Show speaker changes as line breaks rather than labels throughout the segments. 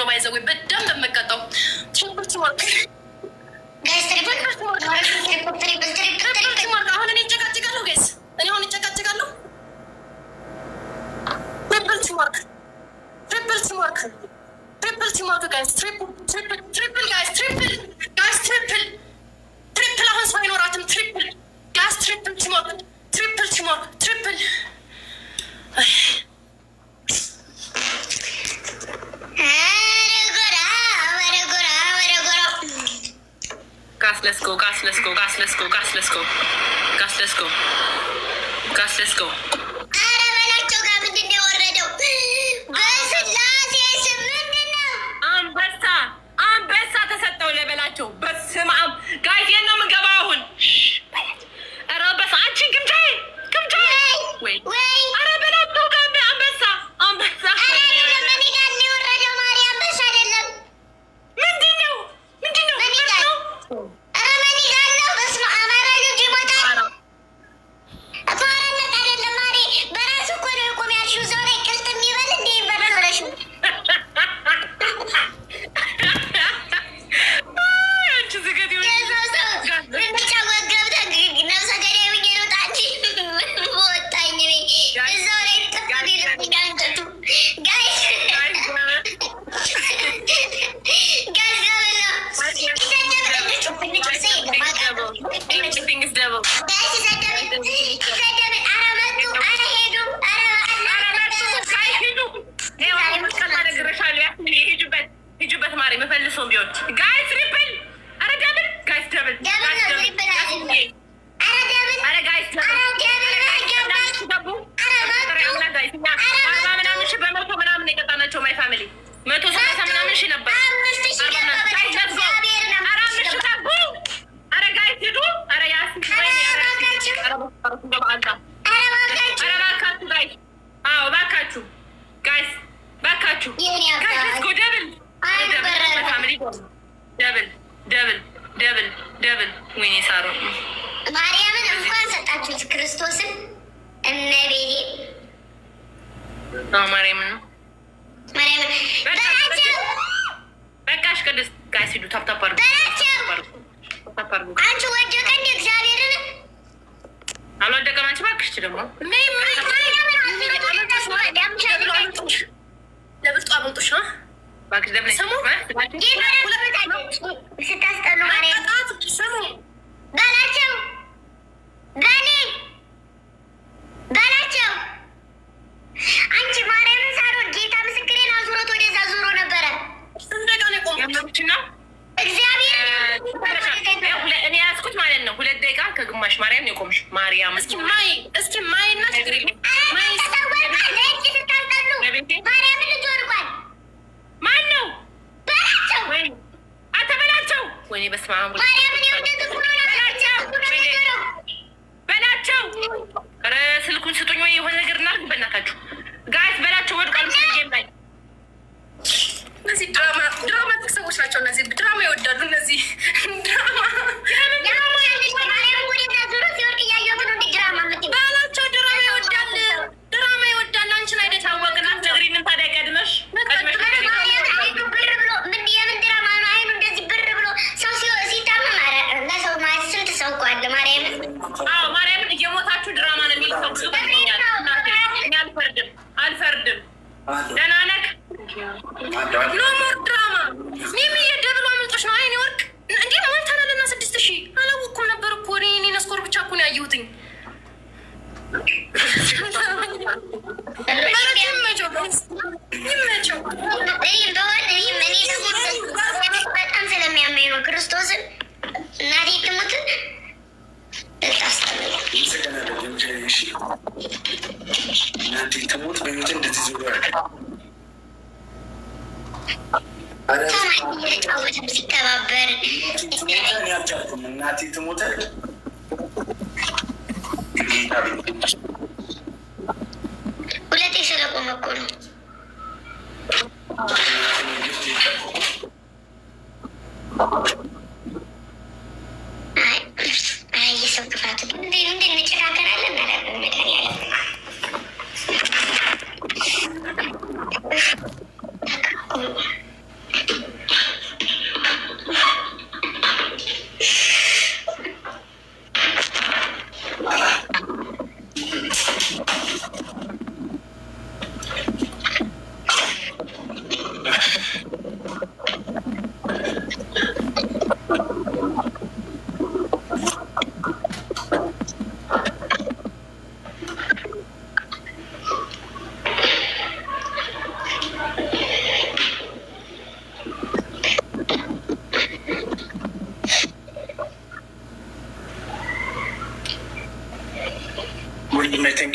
ነው ባይዘው በደም በመቀጣው ትሪፕል ወርክ ጋይስ ትሪፕል ወርክ አሁን እኔ ጨቃጭቃለሁ ጋይስ እኔ አሁን ጨቃጭቃለሁ ትሪፕል ጋይስ ትሪፕል አሁን ሰው አይኖራትም ትሪፕል ጋይስ ትሪፕል let's go ደብል ወይኔ ሳሮ ማርያምን እንኳን ሰጣችሁት ክርስቶስን እነቤቴ ማርያምን በቃሽ ቅድስት ጋይስ ሂዱ ታፕታፕ አድርጉ አንቺ ወደቀ እንደ እግዚአብሔርን አልወደቀም አንቺ እባክሽ ደግሞ ለብልጡ አብልጡሽ ነው እባክሽ ደብል ስሙ ስታስጠሉ ማርያም ስሙ በላቸው በላቸው አንቺ ማርያምን ሳሮን ጌታ ምስክሬን አዙሮት ወደዛ ዙሮ ነበረ እንደጋኔ ቆምችና እግዚአብሔር እኔ ያስኩት ማለት ነው 2 ደቂቃ ከግማሽ ማርያም ነው የቆምሽ ማርያም እስኪ ማይና ችግር ማይ ስታስጠሉ ማርያምን ልጅ ወርቋል ማን ነው በላቸው አተበላቸው ወይኔ በስመ አብ በላቸው ኧረ ስልኩን ስጡኝ ወይ የሆነ ነገር እናድርግ በእናታችሁ ጋይስ በላቸው ወድቋል ጌም ላይ እነዚህ ድራማ ሰዎች ናቸው እነዚህ ድራማ ይወዳሉ እነዚህ ድራማ ይወዳል አንቺን አይደል ታወቅና ትግሪንም ታዲያ ቀድመሽ ማርያምን እየሞታችሁ ድራማ ነው የሚል ሰው ብዙ ገኛል አልፈርድም ደህና ነህ ኖ ሞር ድራማ ሚሚ የደብሎ አመልጦች ነው አይኔ ወርቅ እንዴ ሞልተናልና 6000 አላወኩም ነበር እኮ እኔ ነስኮር ብቻ እኮ ነው ያየሁትኝ ይመቸው በጣም ስለሚያመኝ ነው ክርስቶስን እናቴ ትሙት እናቴ ትሙት በህይወት እንደዚህ ዞሮ ሲተባበር እናቴ ትሙት ሁለቴ ስለቆመ እኮ ነው የሰው ክፋት እንድንጨካከራለን ማለት መድኃኒዓለም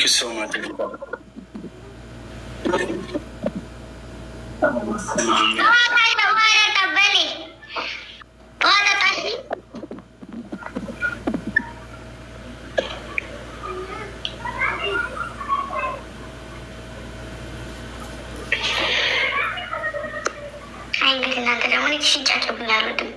ዩ ሶ ማች።
እንግዲህ እናንተ ደግሞ ሽጫቸው ብኛሉትም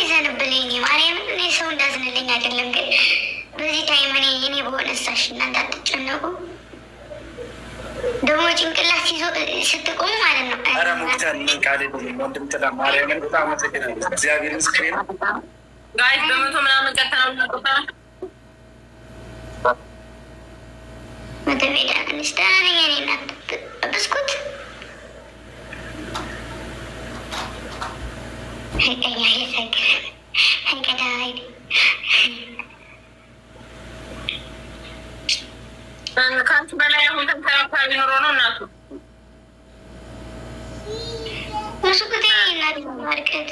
ይዘንብልኝ ማርያምን እኔ ሰው እንዳዝንልኝ አይደለም፣ ግን በዚህ ታይም እኔ በሆነ ሳሽ እና እንዳትጨነቁ ደግሞ ጭንቅላት ይዞ ስትቆሙ ማለት ነው።
ኧረ ሙክታር ቃል ወንድም ጥላ ማርያምን በጣም አመሰግናለሁ። እግዚአብሔር ምስክሬን
ጋይስ በመቶ ምናምን ቀጥታው
መተቤዳ ንስታነኛ ኔናት ብስኩት ቀኛ ሄቀዳ
ከአንቺ በላይ አሁን ተንከባካቢ ኖሮ ነው እናቱ
እሱ ጊዜ እናት ማርቀት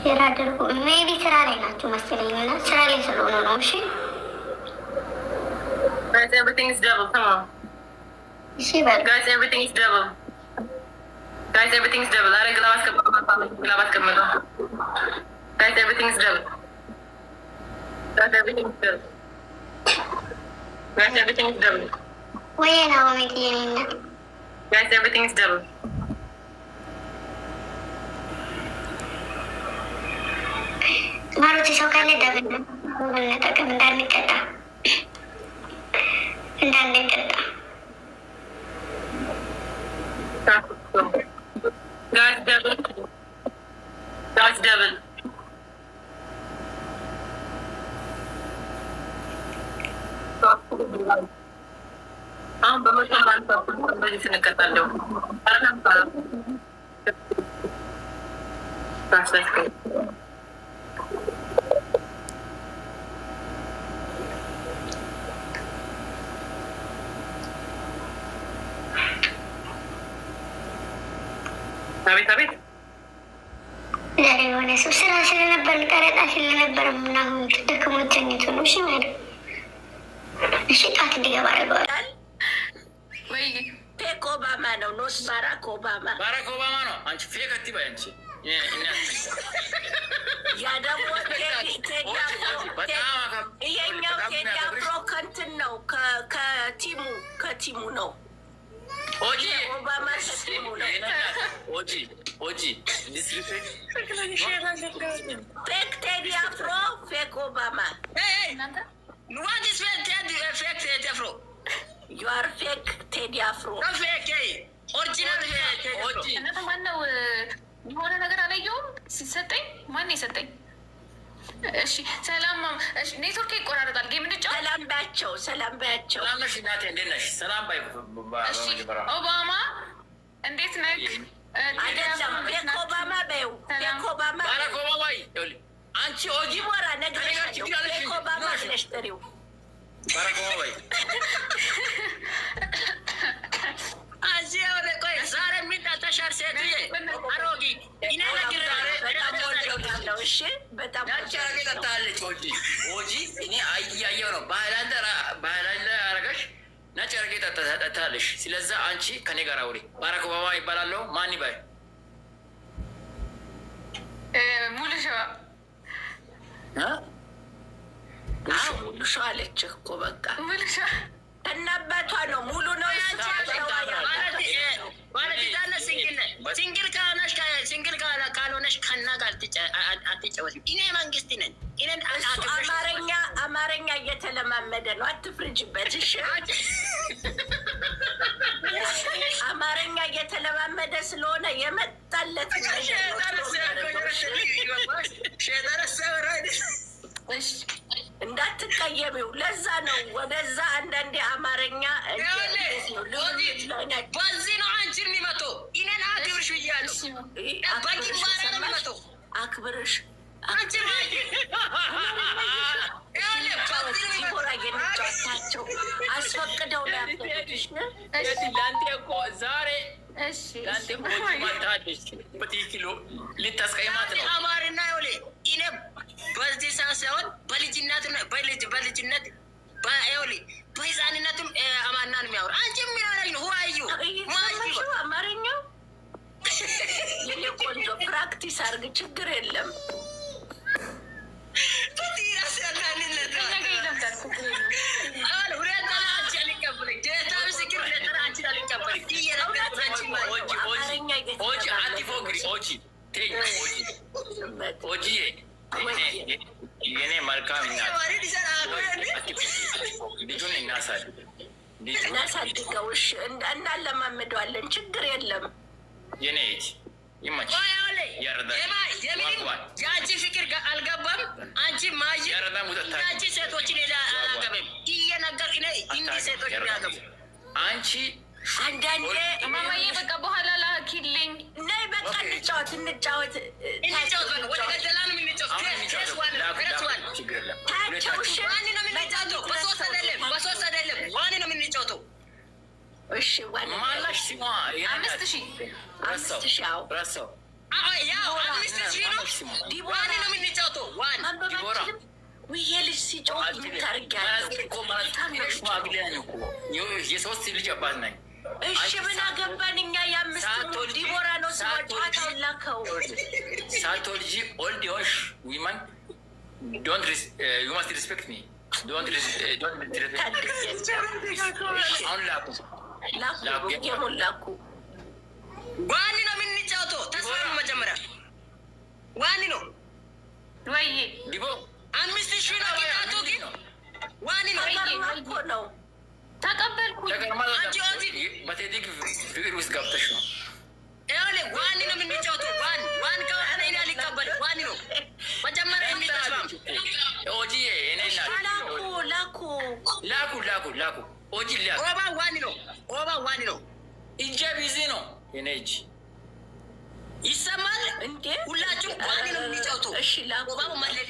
ስራ አድርጉ። ሜቢ ስራ ላይ ናቸው መሰለኝ እና ስራ ላይ ስለሆነ ነው። እሺ
guys, everything is double. Come on.
እሺ በል
guys, everything is double. Guys, everything is double. አረ ግላባስ ከመጣ guys, everything is double. Guys, everything is double. Guys, everything is double.
ወይ ነው ሜዲየና
Guys, everything is double.
ማሩት ሰው ካለ ደብል ጠቅም እንዳንቀጣ
Guys, double. Guys, double. በመሰማን በዚህ ስንቀጣለው አቤት
ዛሬ የሆነ ሰው ስራ ስለነበር ቀረጣ ስለነበር ምናምን ደክሞት ተኝቶ ነው። እሺ ማለት እሺ ጣት እንዲገባ አድርገዋል።
ወይ
ፌክ ኦባማ ነው ኖስ ባራክ ኦባማ
ነው። አንቺ ፌክ አትበይ አንቺ
ያ ደግሞ ይሄኛው ቴዲ አፍሮ ከእንትን ነው ከቲሙ ነው።
ኦጂ
ኦባማ ከቲሙ ነው።
ኦጂ
ፌክ ቴዲ አፍሮ ፌክ ኦባማ
what is fake Teddy Afro?
You are fake Teddy Afro.
No fake, original Teddy Afro.
እናንተ ማነው የሆነ ነገር አላየሁም ሲሰጠኝ ማን የሰጠኝ? እሺ ሰላም እሺ ኔትወርክ ይቆራረጣል። ጌም እንጫወት።
ሰላም ባያቸው
ሰላም ነሽ እናቴ እንዴት ነሽ? ሰላም ባይ
ኦባማ እንዴት ነህ?
አይደለም ፌክ ኦባማ በይው ፌክ ኦባማ
ባራክ ኦባማ ይኸውልህ አንቺ ኦጂ
ወራ ነገርሻቸው ፌክ ኦባማ ብለሽ ጥሪው
ባራክ ኦባማ አዚያ ወደ ቆይ ዛሬ ምን ተሻር ሴትዬ አሮጊ እኔ ነገር
ነው። እሺ በጣም
ታለች ኦጂ እኔ አያየው ነው ባህላንደ አረጋሽ ነጭ አረጌ ጠጣለሽ። ስለዛ አንቺ ከኔ ጋር አውሪ። ባራክ ኦባማ ይባላለሁ። ማን ይባል?
ሙሉሻ
ሙሉሻ አለች እኮ በቃ
ሙሉሻ
እናባቷ ነው ሙሉ ነው
ሲንግል ካልሆነሽ ከና ጋር አትጫወትም። እኔ መንግስት ነን።
አማርኛ እየተለማመደ ነው። አትፍርጅበት እሺ። አማርኛ እየተለማመደ ስለሆነ የመጣለት እንዳትቀየሚው። ለዛ ነው ወደዛ አንዳንዴ አማርኛ
በዚህ ነው አንቺን የሚመጣው። እኔን አክብርሽ ብያለሁ።
አክብርሽ የሚጫወታቸው አስፈቅደው ያፈሽ
ለአንተ እኮ ዛሬ ለአንተ በትክክል ልታስቀይማት ነው።
አማርና ይኸውል እኔ በዚህ ሰዓት ሳይሆን በልጅነት ይኸውል በህፃንነትም አማርኛ ነው የሚያወራ። አንቺ የሚያወራኝ ነው ሁዋዩ
አማርኛው የኔ ቆንጆ ፕራክቲስ አርግ፣ ችግር የለም።
የኔ መልካም ልጁን
እናሳድገው፣ እናለማምደዋለን፣ ችግር የለም።
የኔ ይመችሽ።
የአንቺ ፍቅር አልገባም። አንቺ ማየ አንቺ ሴቶችን አላገበም እየነገር እንዲ ሴቶች ያገቡ
አንቺ
አንዳንዴ
ማማዬ በቃ በኋላ ላኪልኝ።
ነይ በቃ እንጫወት።
ወደ ገደላ ነው የምንጫወት። በሶስት አይደለም ዋን ነው የምንጫወተው።
እሺ
ማላሽ ሲማ
5000
ረሳው።
ያው 5000 ነው። ዋን ነው የምንጫወተው። ዋን
ይሄ ልጅ ሲጮህ ምን ታርጊያለሽ?
የሶስት ልጅ አባት ነኝ።
እሺ ምን አገባን እኛ? የአምስት ዲቦራ ነው ስሟ። ጨዋታውን ላከው።
ሳትወልጂ ኦልድ የሆንሽ ዊመን ዩ ማስት ሪስፔክት ሚ። አሁን
ላኩ
ዋን ነው የምንጫወተው። ተስፋ መጀመሪያ ዋን ነው ወይ
ዲቦ
5000 ነው ጌታቱ ግን ዋን
ነው
ተቀበልኩ።
በቴዲክ ፍቅር ውስጥ ገብተሽ ነው።
ይኸውልህ ዋን ነው የምንጫወተው። ዋን ከሆነ እኔ አልቀበልም። ዋን ነው መጀመሪያ የሚተስማም
ኦጂ ላኩ ኦጂ
ኦባ ዋን ነው
እጄ ቢዚ ነው። የኔ እጅ
ይሰማል እንዴ? ሁላችሁ ዋን ነው የሚጫወተው።
እሺ ላኩ
ኦባ ማለት